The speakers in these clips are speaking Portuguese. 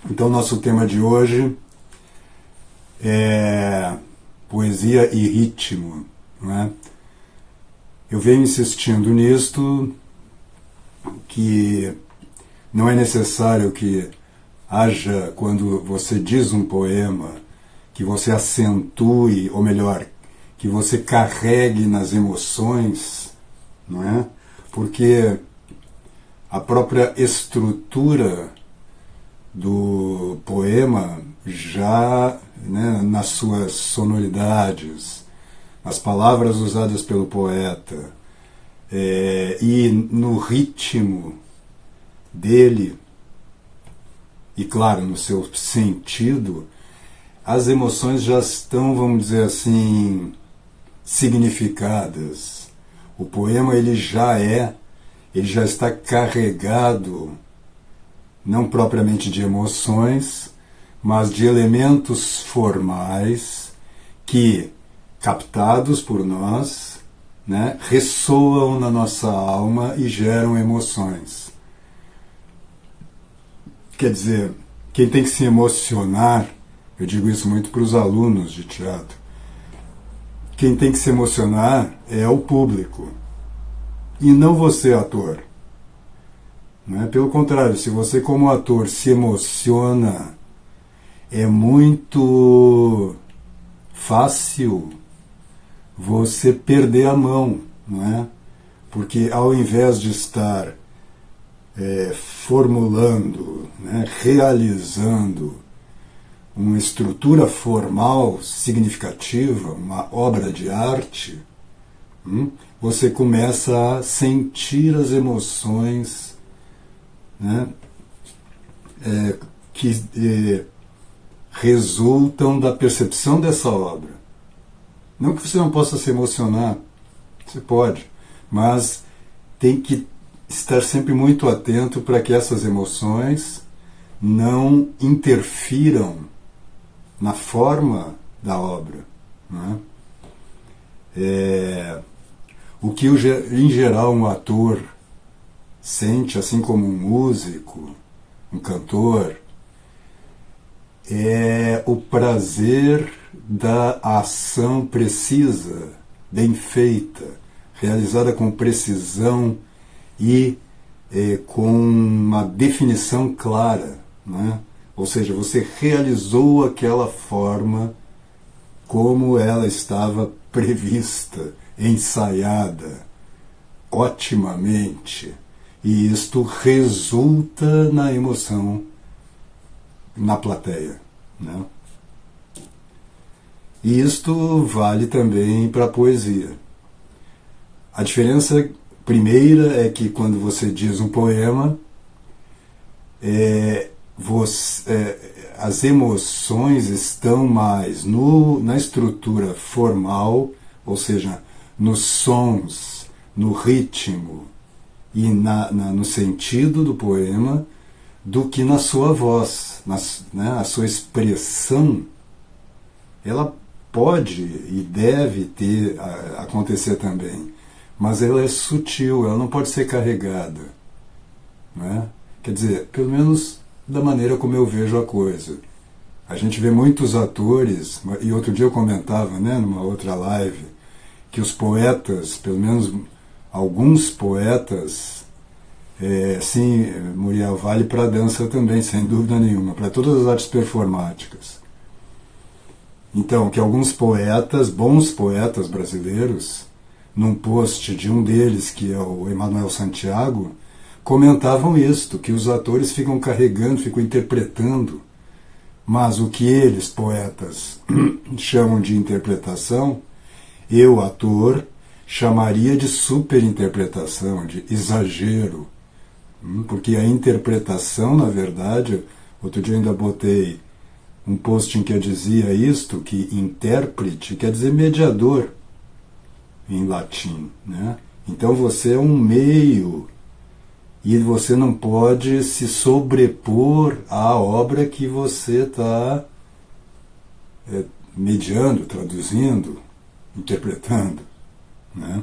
Então, nosso tema de hoje é poesia e ritmo, não é? Eu venho insistindo nisto, que não é necessário que haja, quando você diz um poema, que você acentue, ou melhor, que você carregue nas emoções, não é? Porque a própria estrutura do poema já, né, nas suas sonoridades, as palavras usadas pelo poeta e no ritmo dele, e claro, no seu sentido, as emoções já estão, vamos dizer assim, significadas. O poema ele já está carregado não propriamente de emoções, mas de elementos formais que, captados por nós, né, ressoam na nossa alma e geram emoções. Quer dizer, quem tem que se emocionar, eu digo isso muito para os alunos de teatro, quem tem que se emocionar é o público, e não você, ator. Não é? Pelo contrário, se você como ator se emociona, é muito fácil você perder a mão, não é? Porque ao invés de estar formulando, né, realizando uma estrutura formal significativa, uma obra de arte, você começa a sentir as emoções, né, que resultam da percepção dessa obra. Não que você não possa se emocionar, você pode, mas tem que estar sempre muito atento para que essas emoções não interfiram na forma da obra. Não é? O que em geral um ator sente, assim como um músico, um cantor, é o prazer da ação precisa, bem feita, realizada com precisão e com uma definição clara, né? Ou seja, você realizou aquela forma como ela estava prevista, ensaiada, otimamente, e isto resulta na emoção na plateia, né? E isto vale também para a poesia. A diferença primeira é que quando você diz um poema, as emoções estão mais na estrutura formal, ou seja, nos sons, no ritmo e no sentido do poema, do que na sua voz, né? A sua expressão, ela pode e deve acontecer também, mas ela é sutil, ela não pode ser carregada, né? Quer dizer, pelo menos da maneira como eu vejo a coisa. A gente vê muitos atores, e outro dia eu comentava, né, numa outra live, que os poetas, pelo menos alguns poetas, sim, Muriel, vale para a dança também, sem dúvida nenhuma, para todas as artes performáticas. Então, que alguns poetas, bons poetas brasileiros, num post de um deles, que é o Emanuel Santiago, comentavam isto, que os atores ficam carregando, ficam interpretando, mas o que eles, poetas, chamam de interpretação, eu, ator, chamaria de superinterpretação, de exagero, porque a interpretação, na verdade, outro dia eu ainda botei um post em que eu dizia isto, que intérprete quer dizer mediador, em latim, né? Então você é um meio, e você não pode se sobrepor à obra que você está mediando, traduzindo, interpretando, né?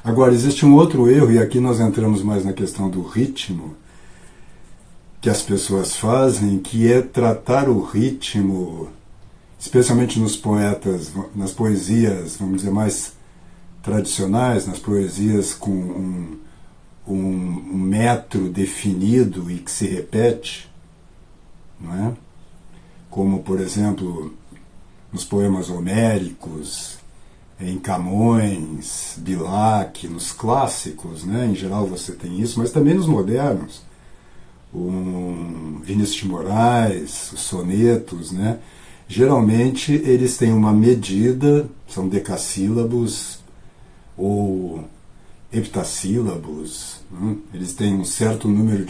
Agora, existe um outro erro, e aqui nós entramos mais na questão do ritmo, que as pessoas fazem, que é tratar o ritmo, especialmente nos poetas, nas poesias, vamos dizer, mais tradicionais, nas poesias com um metro definido e que se repete, não é? Como, por exemplo, nos poemas homéricos, em Camões, Bilac, nos clássicos, né? Em geral você tem isso, mas também nos modernos, Vinícius de Moraes, os sonetos, né? Geralmente eles têm uma medida, são decassílabos ou heptassílabos, né? Eles têm um certo número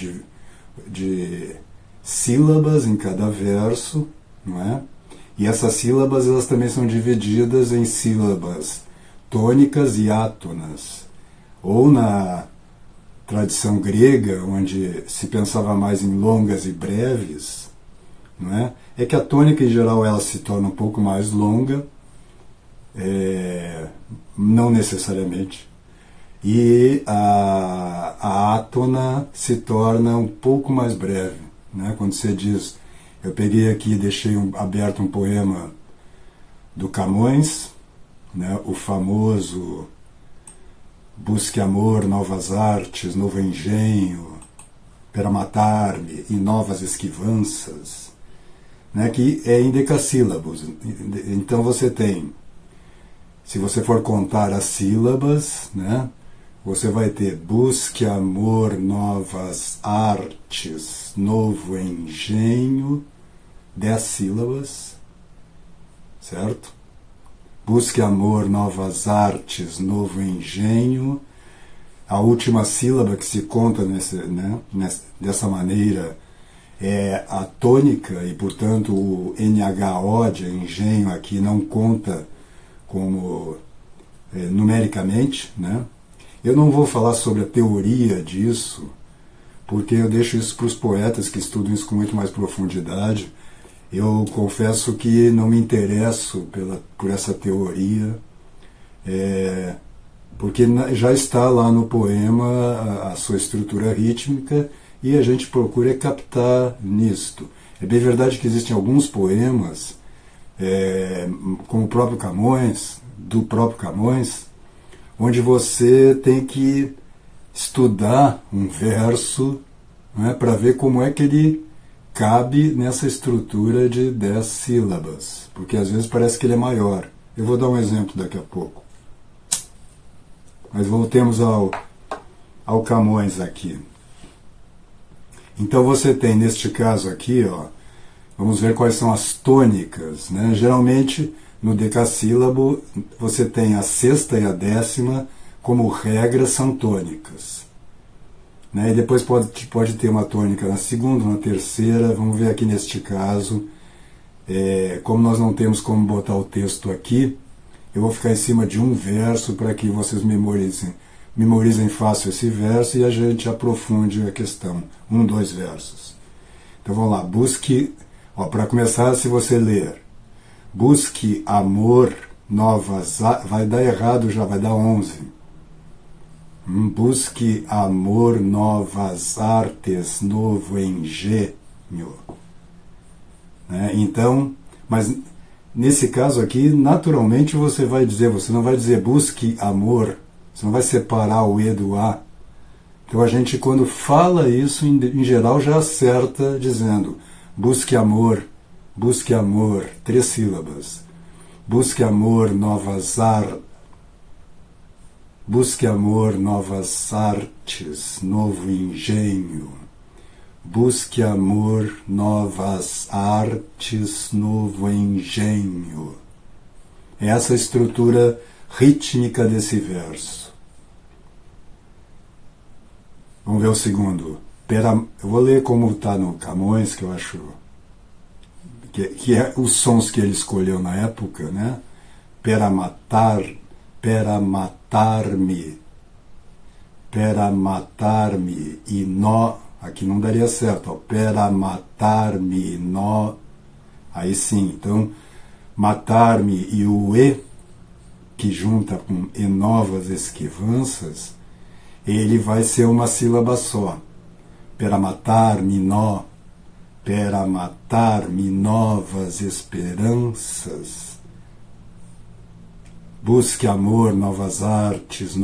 de sílabas em cada verso, não é? E essas sílabas elas também são divididas em sílabas tônicas e átonas. Ou na tradição grega, onde se pensava mais em longas e breves, não é? É que a tônica em geral ela se torna um pouco mais longa, não necessariamente, e a átona se torna um pouco mais breve, né? Quando você diz, eu peguei aqui e deixei aberto um poema do Camões, né? O famoso Busque amor, novas artes, novo engenho, para matar-me e novas esquivanças, né? Que é em decassílabos. Então você tem, se você for contar as sílabas, né? Você vai ter busque amor, novas artes, novo engenho, 10 sílabas, certo? Busque amor, novas artes, novo engenho. A última sílaba que se conta dessa maneira é a tônica, e portanto o NHO de engenho aqui não conta como numericamente, né? Eu não vou falar sobre a teoria disso, porque eu deixo isso para os poetas que estudam isso com muito mais profundidade. Eu confesso que não me interesso por essa teoria, porque já está lá no poema a sua estrutura rítmica e a gente procura captar nisto. É bem verdade que existem alguns poemas, como o próprio Camões, do próprio Camões, onde você tem que estudar um verso, né, para ver como é que ele cabe nessa estrutura de 10 sílabas, porque às vezes parece que ele é maior. Eu vou dar um exemplo daqui a pouco. Mas voltemos ao Camões aqui. Então você tem, neste caso aqui, ó, vamos ver quais são as tônicas, né? Geralmente, no decassílabo, você tem a sexta e a décima, como regra, são tônicas. Né? E depois pode ter uma tônica na segunda, na terceira. Vamos ver aqui neste caso. Como nós não temos como botar o texto aqui, eu vou ficar em cima de um verso para que vocês memorizem fácil esse verso e a gente aprofunde a questão. 1, 2 versos. Então vamos lá. Busque, para começar, se você ler, busque amor, novas... Vai dar errado já, vai dar 11. Busque amor, novas artes, novo engenho. Né? Então, mas nesse caso aqui, naturalmente você não vai dizer busque amor, você não vai separar o E do A. Então a gente, quando fala isso, em geral já acerta dizendo busque amor, 3 sílabas. Busque amor, novas artes, novo engenho. Busque amor, novas artes, novo engenho. Essa é a estrutura rítmica desse verso. Vamos ver o segundo. Eu vou ler como está no Camões, que eu acho que é os sons que ele escolheu na época, né? Pera matar-me, e nó, aqui não daria certo, ó, pera matar-me, nó, aí sim, então, matar-me e o E, que junta com e novas esquivanças, ele vai ser uma sílaba só. para matar-me novas esperanças. Busque amor, novas artes,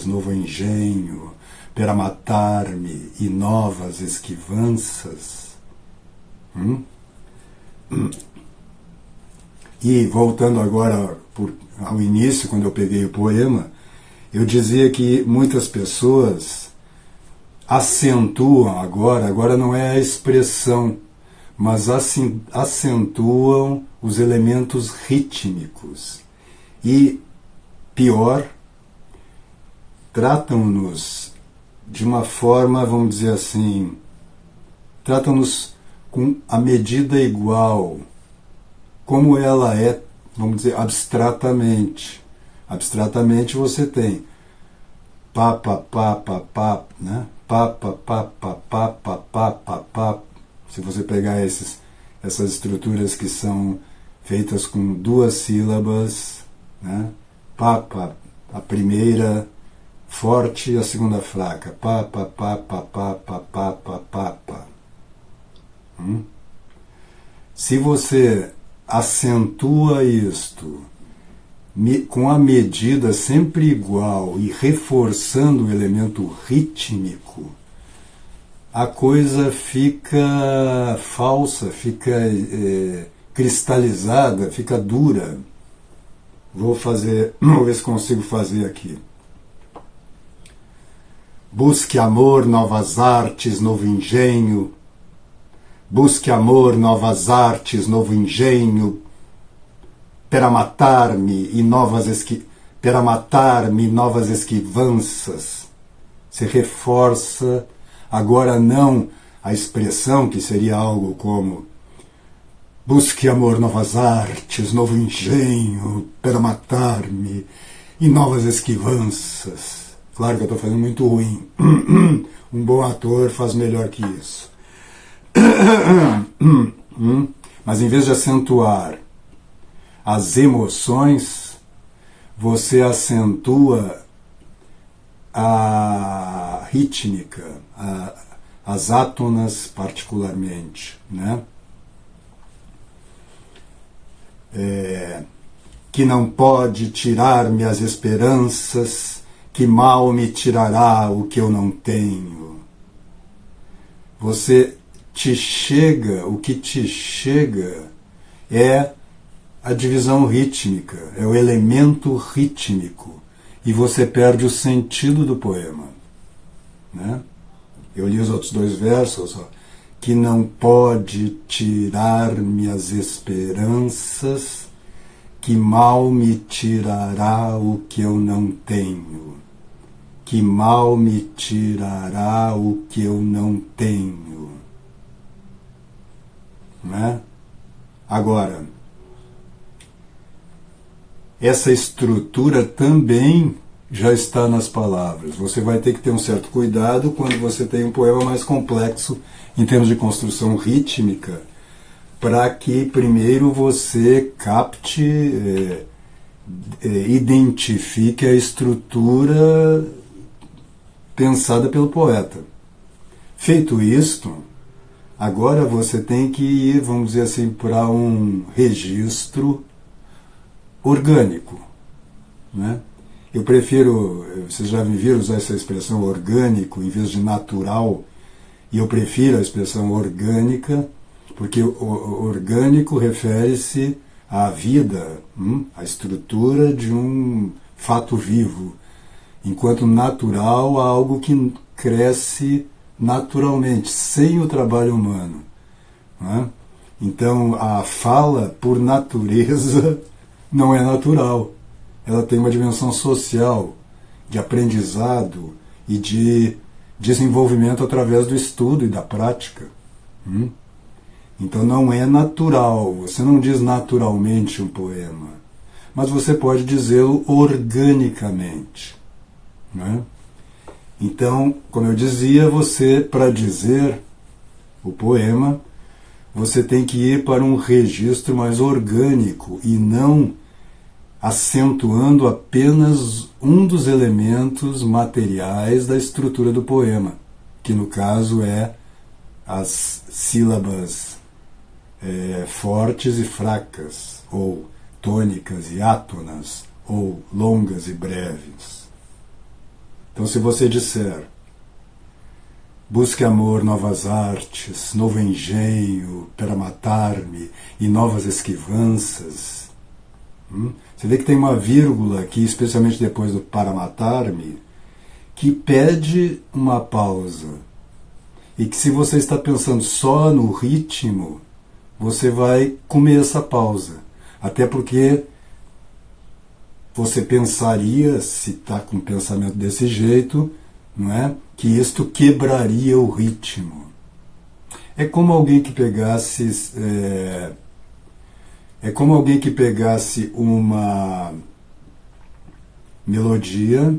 novo engenho, para matar-me e novas esquivanças. E voltando agora ao início, quando eu peguei o poema, eu dizia que muitas pessoas acentuam agora não é a expressão, mas acentuam os elementos rítmicos. E, pior, tratam-nos de uma forma, vamos dizer assim, tratam-nos com a medida igual, como ela é, vamos dizer, abstratamente. Abstratamente você tem pá, pá, pá, pá, pá, né? Pá, pá, pá, pá, pá, pá, pá, pá, pá. Se você pegar essas estruturas que são feitas com duas sílabas, né? Pá, pá, a primeira forte e a segunda fraca. Pá, pá, pá, pá, pá, pá, pá, pá, pá, pá. Se você acentua isto com a medida sempre igual e reforçando o elemento rítmico, a coisa fica falsa, fica cristalizada, fica dura. Vou ver se consigo fazer aqui. Busque amor, novas artes, novo engenho. Busque amor, novas artes, novo engenho, para matar-me novas esquivanças. Se reforça agora não a expressão que seria algo como busque amor, novas artes, novo engenho, para matar-me e novas esquivanças. Claro que eu estou fazendo muito ruim. Um bom ator faz melhor que isso. Mas em vez de acentuar as emoções, você acentua a rítmica, as átonas particularmente, né? Que não pode tirar-me as esperanças, que mal me tirará o que eu não tenho. O que te chega é a divisão rítmica, é o elemento rítmico, e você perde o sentido do poema, né? Eu li os outros dois versos, que não pode tirar-me as esperanças, que mal me tirará o que eu não tenho. Que mal me tirará o que eu não tenho. Né? Agora, essa estrutura também já está nas palavras. Você vai ter que ter um certo cuidado quando você tem um poema mais complexo em termos de construção rítmica, para que primeiro você capte, identifique a estrutura pensada pelo poeta. Feito isto, agora você tem que ir, vamos dizer assim, para um registro orgânico, né? Eu prefiro, vocês já me viram usar essa expressão orgânico em vez de natural, e eu prefiro a expressão orgânica, porque o orgânico refere-se à vida, à estrutura de um fato vivo, enquanto natural a algo que cresce naturalmente, sem o trabalho humano, né? Então a fala, por natureza, não é natural. Ela tem uma dimensão social, de aprendizado e de desenvolvimento através do estudo e da prática. Então não é natural, você não diz naturalmente um poema, mas você pode dizê-lo organicamente, né? Então, como eu dizia, você, para dizer o poema, você tem que ir para um registro mais orgânico e não acentuando apenas um dos elementos materiais da estrutura do poema, que no caso é as sílabas fortes e fracas, ou tônicas e átonas, ou longas e breves. Então, se você disser busque amor, novas artes, novo engenho para matar-me e novas esquivanças, você vê que tem uma vírgula aqui, especialmente depois do para matar-me, que pede uma pausa. E que se você está pensando só no ritmo, você vai comer essa pausa. Até porque você pensaria, se está com um pensamento desse jeito, não é? Que isto quebraria o ritmo. É como alguém que pegasse uma melodia,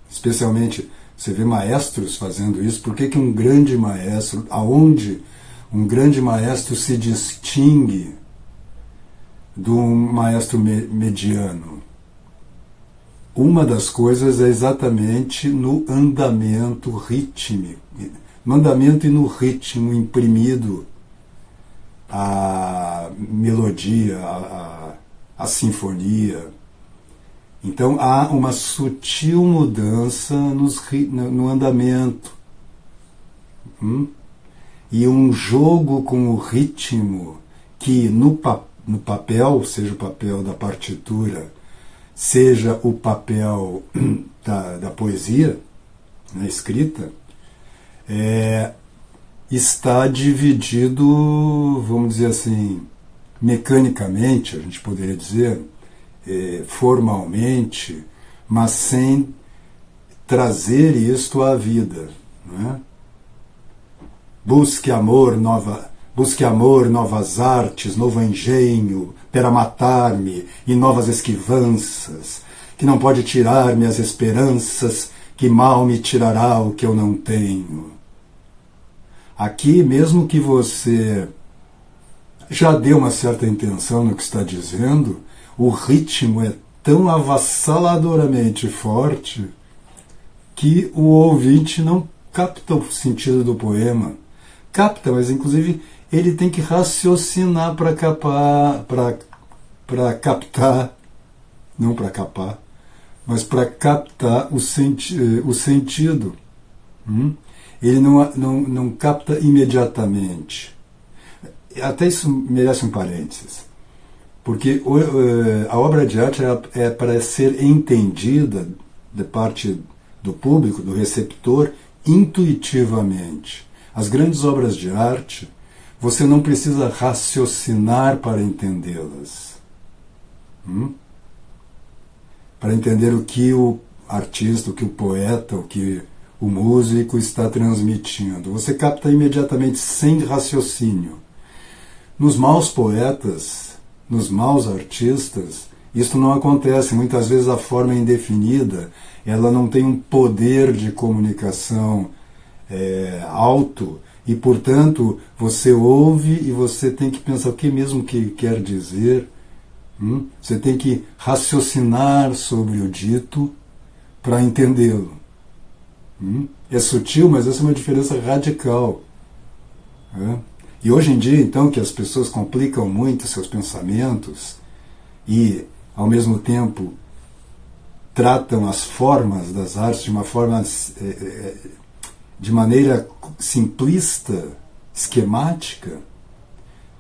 especialmente você vê maestros fazendo isso. Por que um grande maestro, aonde um grande maestro se distingue de um maestro mediano? Uma das coisas é exatamente no andamento rítmico, no andamento e no ritmo imprimido a melodia, a sinfonia. Então há uma sutil mudança no andamento. E um jogo com o ritmo que no papel, seja o papel da partitura, seja o papel da poesia, na escrita, está dividido, vamos dizer assim, mecanicamente, a gente poderia dizer, formalmente, mas sem trazer isto à vida. Não é? Busque amor, novas artes, novo engenho, para matar-me e novas esquivanças, que não pode tirar-me as esperanças, que mal me tirará o que eu não tenho. Aqui, mesmo que você já dê uma certa intenção no que está dizendo, o ritmo é tão avassaladoramente forte que o ouvinte não capta o sentido do poema. Capta, mas inclusive ele tem que raciocinar para captar, não para capar, mas para captar o sentido. Ele não capta imediatamente. Até isso merece um parênteses. Porque a obra de arte é para ser entendida de parte do público, do receptor, intuitivamente. As grandes obras de arte, você não precisa raciocinar para entendê-las. Para entender o que o artista, o que o poeta, o que o músico está transmitindo. Você capta imediatamente, sem raciocínio. Nos maus poetas, nos maus artistas, isso não acontece. Muitas vezes a forma é indefinida, ela não tem um poder de comunicação alto, e portanto você ouve e você tem que pensar o que mesmo que quer dizer. Você tem que raciocinar sobre o dito para entendê-lo. É sutil, mas essa é uma diferença radical. E hoje em dia, então, que as pessoas complicam muito seus pensamentos e, ao mesmo tempo, tratam as formas das artes de maneira simplista, esquemática,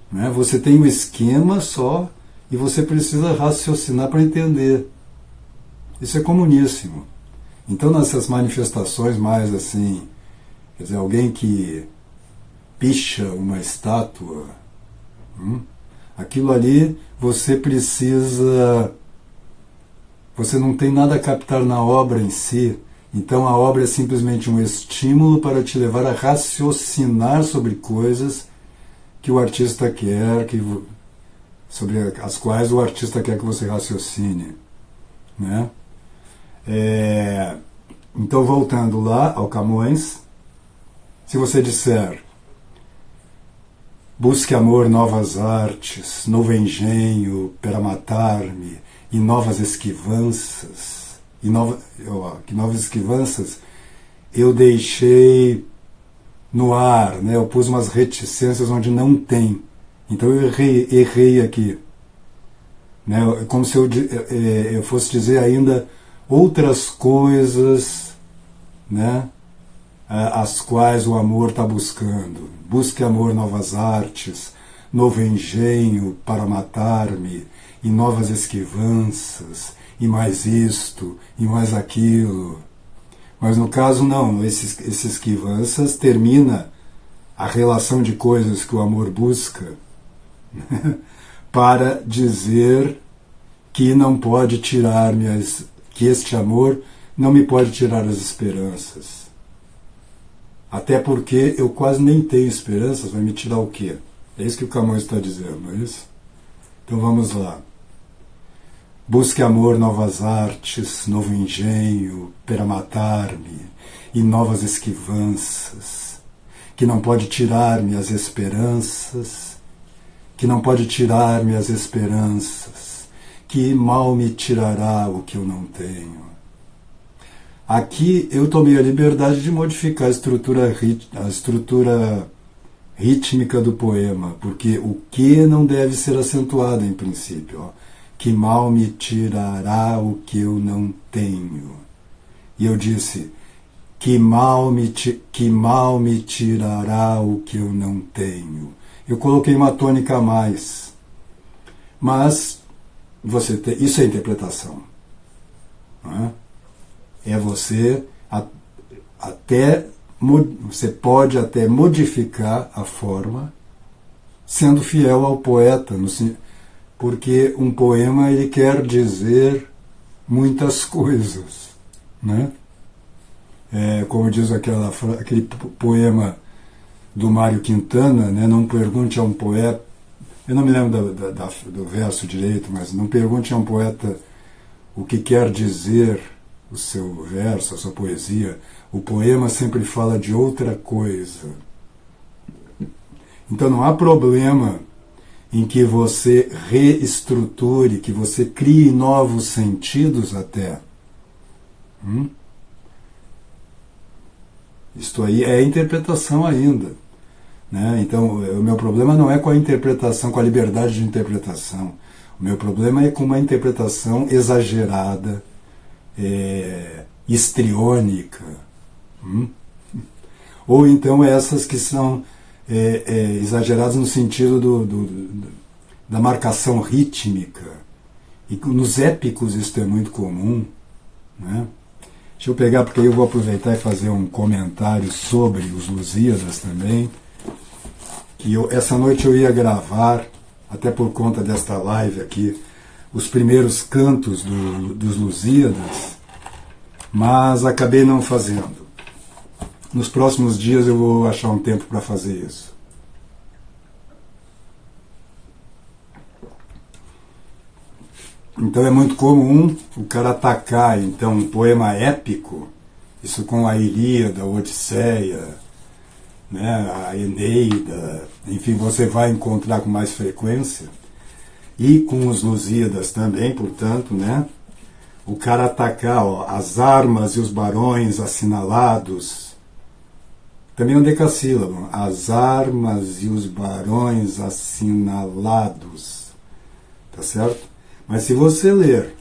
né? Você tem um esquema só e você precisa raciocinar para entender. Isso é comuníssimo. Então, nessas manifestações mais assim, quer dizer, alguém que picha uma estátua, aquilo ali você não tem nada a captar na obra em si, então a obra é simplesmente um estímulo para te levar a raciocinar sobre coisas que o artista quer, sobre as quais o artista quer que você raciocine, né? Então, voltando lá ao Camões, se você disser busque amor, novas artes, novo engenho para matar-me e novas esquivanças. Que novas esquivanças eu deixei no ar, né? Eu pus umas reticências onde não tem. Então eu errei aqui. Né? Como se eu fosse dizer ainda outras coisas, né? As quais o amor está buscando. Busque amor, novas artes, novo engenho para matar-me, e novas esquivanças, e mais isto, e mais aquilo. Mas no caso não, esses esquivanças termina a relação de coisas que o amor busca para dizer que não pode tirar-me que este amor não me pode tirar as esperanças. Até porque eu quase nem tenho esperanças, vai me tirar o quê? É isso que o Camões está dizendo, não é isso? Então vamos lá. Busque amor, novas artes, novo engenho para matar-me, e novas esquivanças, que não pode tirar-me as esperanças, que não pode tirar-me as esperanças, que mal me tirará o que eu não tenho. Aqui eu tomei a liberdade de modificar a estrutura rítmica do poema, porque o que não deve ser acentuado em princípio, ó, que mal me tirará o que eu não tenho. E eu disse, que mal me tirará o que eu não tenho. Eu coloquei uma tônica a mais. Mas isso é interpretação. Não é você você pode até modificar a forma sendo fiel ao poeta, porque um poema ele quer dizer muitas coisas, né? Como diz aquele poema do Mário Quintana, né? Não pergunte a um poeta, eu não me lembro do verso direito, mas não pergunte a um poeta o que quer dizer o seu verso, a sua poesia. O poema sempre fala de outra coisa. Então não há problema em que você reestruture, que você crie novos sentidos até. Isto aí é interpretação ainda. Né? Então, o meu problema não é com a interpretação, com a liberdade de interpretação. O meu problema é com uma interpretação exagerada, histriônica. Ou então essas que são exageradas no sentido da marcação rítmica. E nos épicos isso é muito comum. Né? Deixa eu pegar, porque aí eu vou aproveitar e fazer um comentário sobre os Lusíadas também. Que essa noite eu ia gravar, até por conta desta live aqui, os primeiros cantos dos Lusíadas, mas acabei não fazendo. Nos próximos dias eu vou achar um tempo para fazer isso. Então é muito comum o cara atacar então um poema épico, isso com a Ilíada, a Odisseia, né, a Eneida, enfim, você vai encontrar com mais frequência, e com os Lusíadas também, portanto, né, o cara atacar as armas e os barões assinalados, também é um decassílabo, as armas e os barões assinalados, tá certo? Mas se você ler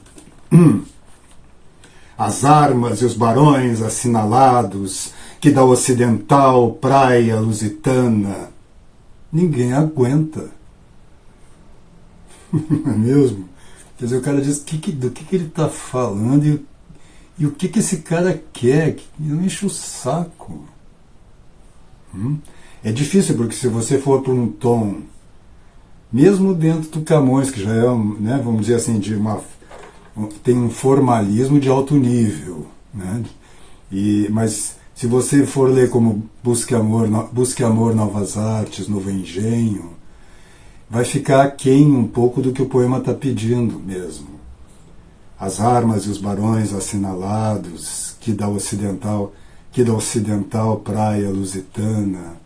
as armas e os barões assinalados que da ocidental praia lusitana, ninguém aguenta. Não é mesmo? Quer dizer, o cara diz do que ele está falando e o que esse cara quer. Não enche o saco. É difícil, porque se você for por um tom, mesmo dentro do Camões, que já é, né, vamos dizer assim, tem um formalismo de alto nível, né? Mas se você for ler como Busque amor, novas artes, novo engenho, vai ficar aquém um pouco do que o poema está pedindo mesmo. As armas e os barões assinalados que da ocidental praia lusitana.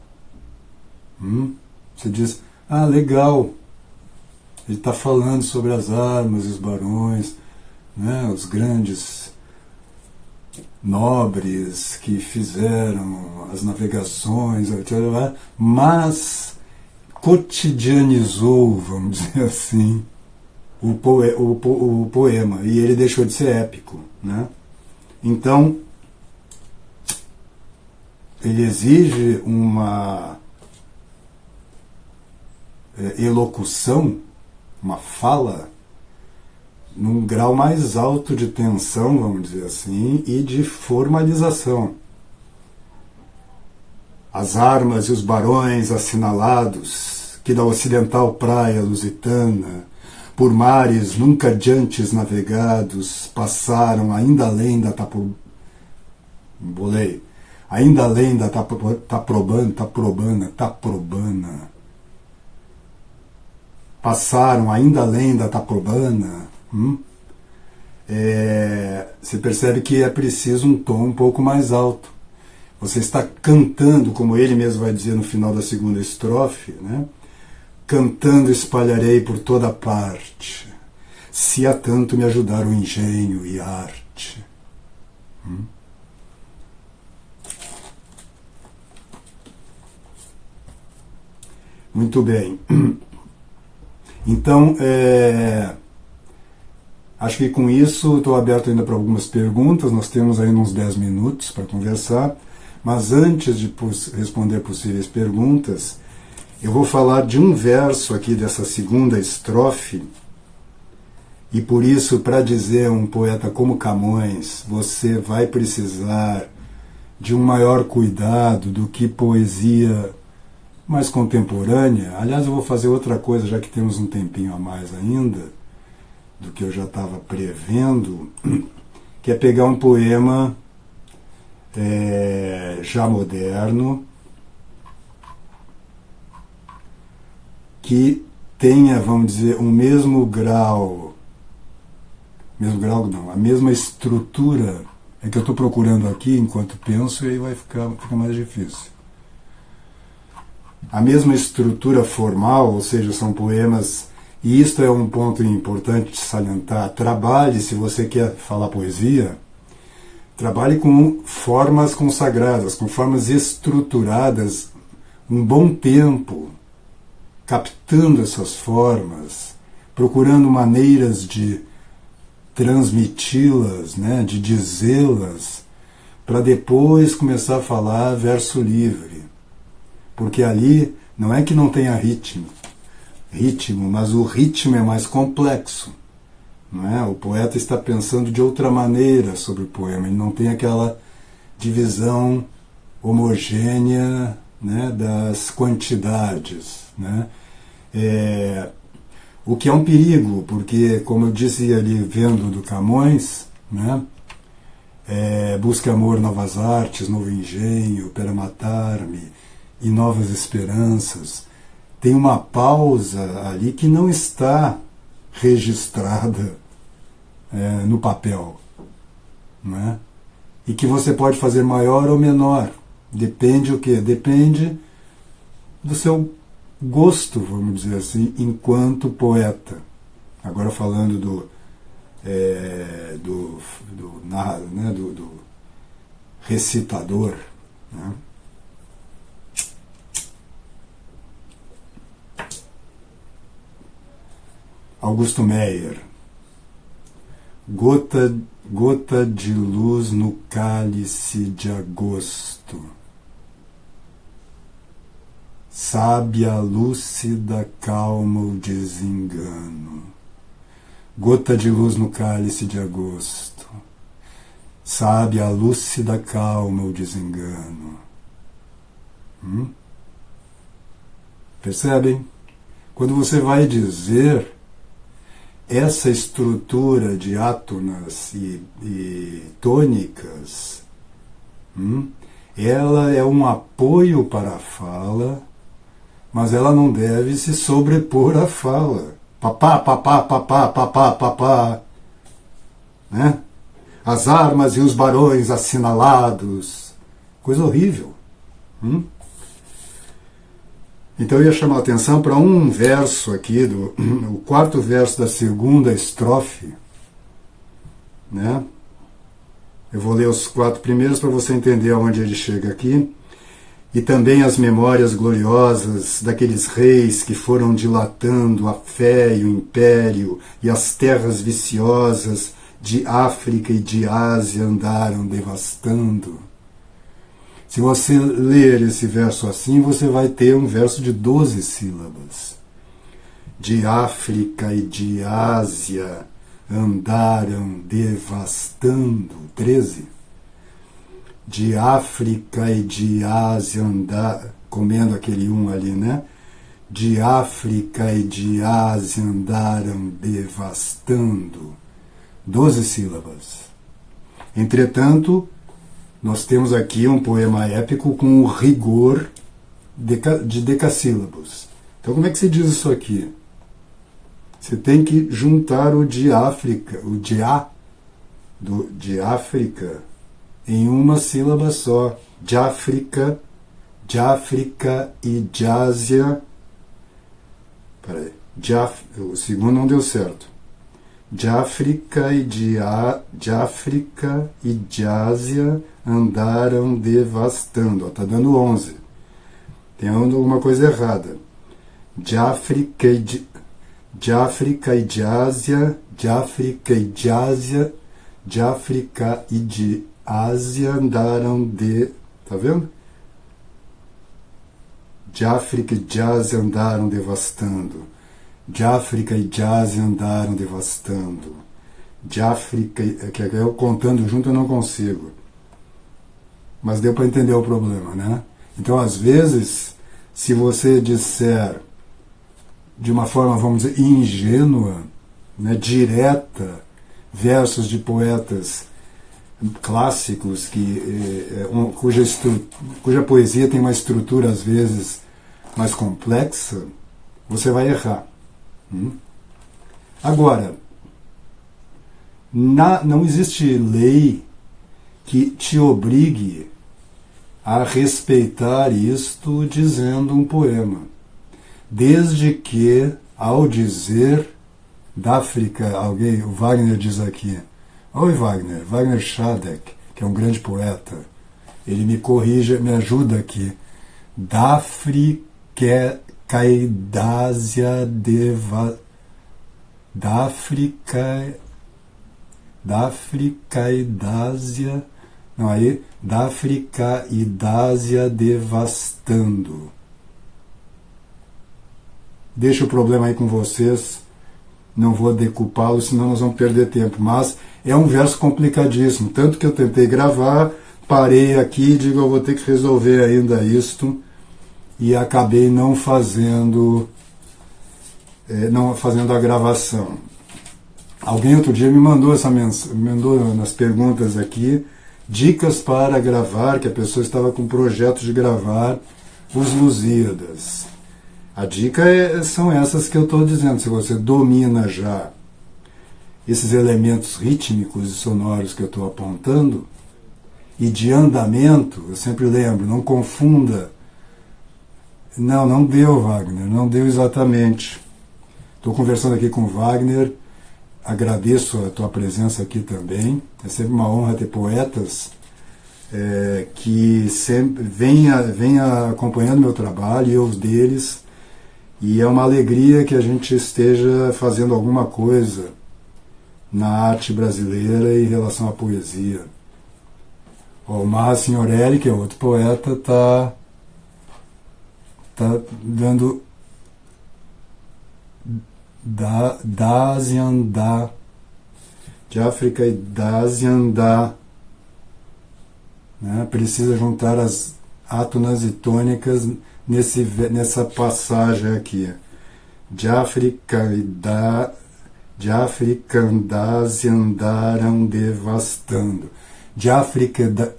Você diz, legal, Ele está falando sobre as armas e os barões, né, os grandes nobres que fizeram as navegações, mas cotidianizou, vamos dizer assim, o poema, e ele deixou de ser épico, né? Então, ele exige uma elocução, uma fala, num grau mais alto de tensão, vamos dizer assim, e de formalização. As armas e os barões assinalados, que da ocidental praia lusitana, por mares nunca dantes navegados, passaram ainda além da ainda além da Taprobana, passaram ainda além da Taprobana. Você percebe que é preciso um tom um pouco mais alto. Você está cantando, como ele mesmo vai dizer no final da segunda estrofe, né? Cantando espalharei por toda parte, se a tanto me ajudar o engenho e a arte. Muito bem. Então, acho que com isso estou aberto ainda para algumas perguntas. Nós temos ainda uns 10 minutos para conversar. Mas antes de responder possíveis perguntas, eu vou falar de um verso aqui dessa segunda estrofe. E por isso, para dizer um poeta como Camões, você vai precisar de um maior cuidado do que poesia mais contemporânea. Aliás, eu vou fazer outra coisa, já que temos um tempinho a mais ainda, do que eu já estava prevendo, que é pegar um poema já moderno, que tenha, vamos dizer, um mesmo grau não, a mesma estrutura, é que eu estou procurando aqui enquanto penso e aí fica mais difícil. A mesma estrutura formal, ou seja, são poemas, e isto é um ponto importante de salientar. Trabalhe, se você quer falar poesia, trabalhe com formas consagradas, com formas estruturadas, um bom tempo, captando essas formas, procurando maneiras de transmiti-las, né, de dizê-las, para depois começar a falar verso livre. Porque ali não é que não tenha ritmo, mas o ritmo é mais complexo. Não é? O poeta está pensando de outra maneira sobre o poema, ele não tem aquela divisão homogênea, né, das quantidades. Né? O que é um perigo, porque, como eu disse ali, vendo do Camões, né, busca amor, novas artes, novo engenho, para matar-me, e novas esperanças. Tem uma pausa ali que não está registrada no papel, não é? E que você pode fazer maior ou menor. Depende o quê? Depende do seu gosto, vamos dizer assim, enquanto poeta. Agora falando do recitador, né? Augusto Meyer. Gota de luz no cálice de agosto. Sábia, lúcida, calma o desengano. Gota de luz no cálice de agosto. Sábia, lúcida, calma o desengano. Percebem? Quando você vai dizer essa estrutura de átonas e tônicas, ela é um apoio para a fala, mas ela não deve se sobrepor à fala. Papá, papá, papá, papá, papá. Né? As armas e os barões assinalados. Coisa horrível. Então eu ia chamar a atenção para um verso aqui, o quarto verso da segunda estrofe, né? Eu vou ler os 4 primeiros para você entender aonde ele chega aqui. E também as memórias gloriosas daqueles reis que foram dilatando a fé e o império, e as terras viciosas de África e de Ásia andaram devastando. Se você ler esse verso assim, você vai ter um verso de 12 sílabas. De África e de Ásia andaram devastando. 13. De África e de Ásia andaram, comendo aquele ali, né? De África e de Ásia andaram devastando. 12 sílabas. Entretanto, nós temos aqui um poema épico com o rigor de decassílabos. Então, como é que se diz isso aqui? Você tem que juntar o de África, o de África, em uma sílaba só. De África e de Ásia. Peraí. O segundo não deu certo. De África e de Ásia andaram devastando. Está dando 11. Tem alguma coisa errada. De África e de Ásia, de África e de Ásia, de África e de Ásia andaram tá vendo? De África e de Ásia andaram devastando. De África e de Ásia andaram devastando. De África, que eu contando junto eu não consigo. Mas deu para entender o problema, né? Então, às vezes, se você disser de uma forma, vamos dizer, ingênua, né, direta, versos de poetas clássicos cuja poesia tem uma estrutura, às vezes, mais complexa, você vai errar. Agora, não existe lei que te obrigue a respeitar isto dizendo um poema. Desde que, ao dizer da África, o Wagner diz aqui, oi Wagner Schadek, que é um grande poeta, ele me corrige, me ajuda aqui, da África e da Ásia da África e da Ásia, não, aí, da África e da Ásia devastando. Deixa o problema aí com vocês, não vou decupá-lo, senão nós vamos perder tempo. Mas é um verso complicadíssimo, tanto que eu tentei gravar, parei aqui e digo, eu vou ter que resolver ainda isto, e acabei não fazendo a gravação. Alguém outro dia me mandou mandou nas perguntas aqui, dicas para gravar, que a pessoa estava com um projeto de gravar os Lusíadas. A dica são essas que eu estou dizendo. Se você domina já esses elementos rítmicos e sonoros que eu estou apontando, e de andamento, eu sempre lembro, não confunda. Não deu, Wagner, não deu exatamente. Estou conversando aqui com o Wagner, agradeço a tua presença aqui também. É sempre uma honra ter poetas que sempre venha acompanhando meu trabalho e eu os deles. E é uma alegria que a gente esteja fazendo alguma coisa na arte brasileira em relação à poesia. O Marra Signorelli, que é outro poeta, está dando da Ásia andar, de África e da Ásia andar, né? Precisa juntar as átonas e tônicas nessa passagem aqui. De África e da Ásia andaram devastando. De África e da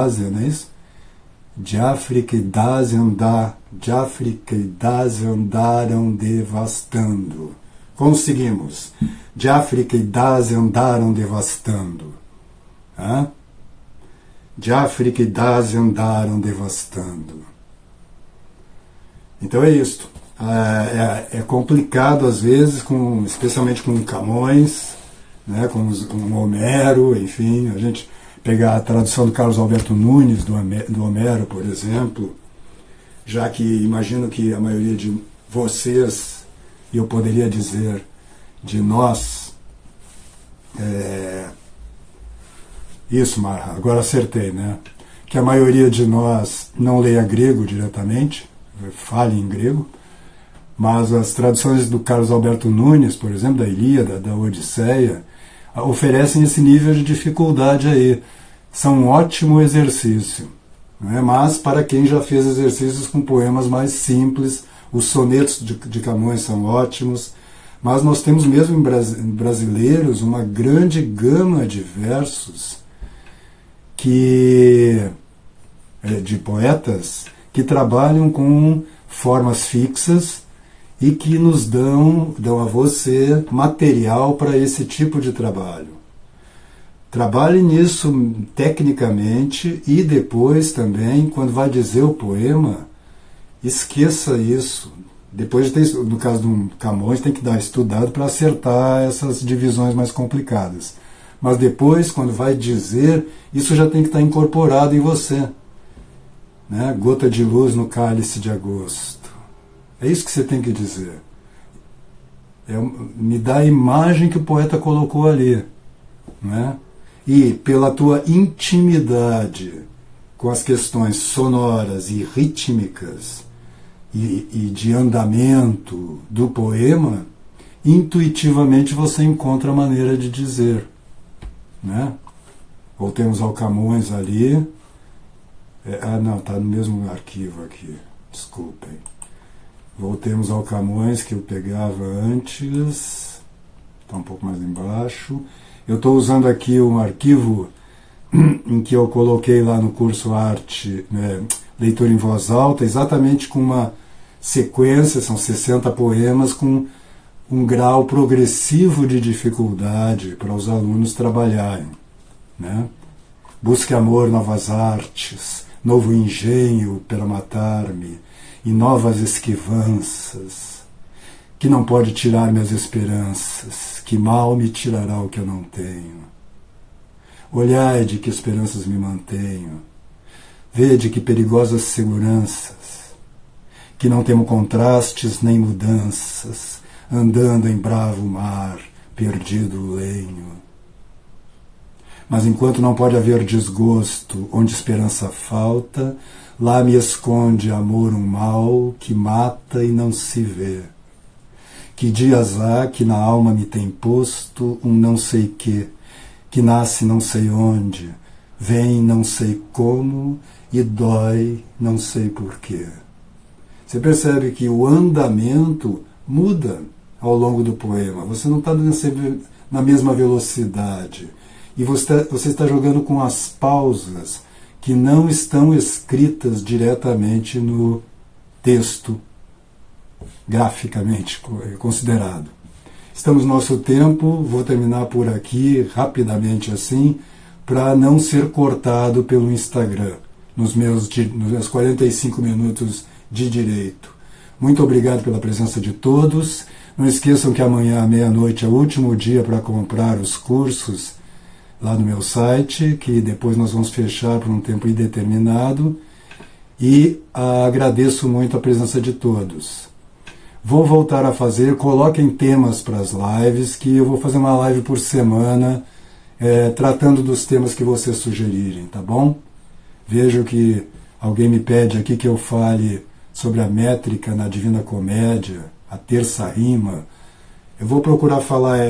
Ásia, não é isso? De África e da Ásia andaram devastando. Conseguimos. De África e da Ásia andaram devastando. De África e da Ásia andaram devastando. Então é isto. É complicado às vezes, especialmente com Camões, né, com Homero, enfim, a gente pegar a tradução do Carlos Alberto Nunes, do Homero, por exemplo, já que imagino que a maioria de vocês, e eu poderia dizer de nós, isso, Marra, agora acertei, né? Que a maioria de nós não leia grego diretamente, fale em grego, mas as traduções do Carlos Alberto Nunes, por exemplo, da Ilíada, da Odisseia, oferecem esse nível de dificuldade aí. São um ótimo exercício, né? Mas para quem já fez exercícios com poemas mais simples, os sonetos de Camões são ótimos, mas nós temos mesmo em brasileiros uma grande gama de versos de poetas que trabalham com formas fixas e que nos dão a você material para esse tipo de trabalho. Trabalhe nisso tecnicamente e depois também, quando vai dizer o poema, esqueça isso. Depois, no caso do Camões, tem que dar estudado para acertar essas divisões mais complicadas. Mas depois, quando vai dizer, isso já tem que estar incorporado em você. Né? Gota de luz no cálice de agosto. É isso que você tem que dizer. Me dá a imagem que o poeta colocou ali. Né? E pela tua intimidade com as questões sonoras e rítmicas e de andamento do poema, intuitivamente você encontra a maneira de dizer. Né? Voltemos ao Camões ali. Não, está no mesmo arquivo aqui. Desculpem. Voltemos ao Camões que eu pegava antes. Está um pouco mais embaixo. Eu estou usando aqui um arquivo em que eu coloquei lá no curso Arte, leitura em voz alta, exatamente com uma sequência, são 60 poemas com um grau progressivo de dificuldade para os alunos trabalharem. Né? Busque amor, novas artes, novo engenho para matar-me e novas esquivanças, que não pode tirar minhas esperanças, que mal me tirará o que eu não tenho. Olhai de que esperanças me mantenho, vede que perigosas seguranças, que não temo contrastes nem mudanças, andando em bravo mar, perdido o lenho. Mas enquanto não pode haver desgosto, onde esperança falta, lá me esconde amor um mal que mata e não se vê. Que dias há que na alma me tem posto um não sei que nasce não sei onde, vem não sei como e dói não sei porquê. Você percebe que o andamento muda ao longo do poema. Você não está na mesma velocidade. E você está jogando com as pausas que não estão escritas diretamente no texto, graficamente considerado. Estamos no nosso tempo, vou terminar por aqui, rapidamente assim, para não ser cortado pelo Instagram, nos meus 45 minutos de direito. Muito obrigado pela presença de todos. Não esqueçam que amanhã à meia-noite é o último dia para comprar os cursos lá no meu site, que depois nós vamos fechar por um tempo indeterminado. E agradeço muito a presença de todos. Vou voltar a fazer, coloquem temas para as lives, que eu vou fazer uma live por semana, tratando dos temas que vocês sugerirem, tá bom? Vejo que alguém me pede aqui que eu fale sobre a métrica na Divina Comédia, a terça rima. Eu vou procurar falar,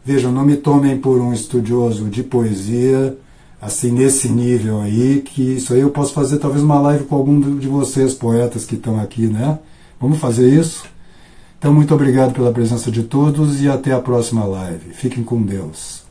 vejam, não me tomem por um estudioso de poesia, assim, nesse nível aí, que isso aí eu posso fazer talvez uma live com algum de vocês, poetas que estão aqui, né? Vamos fazer isso? Então, muito obrigado pela presença de todos e até a próxima live. Fiquem com Deus.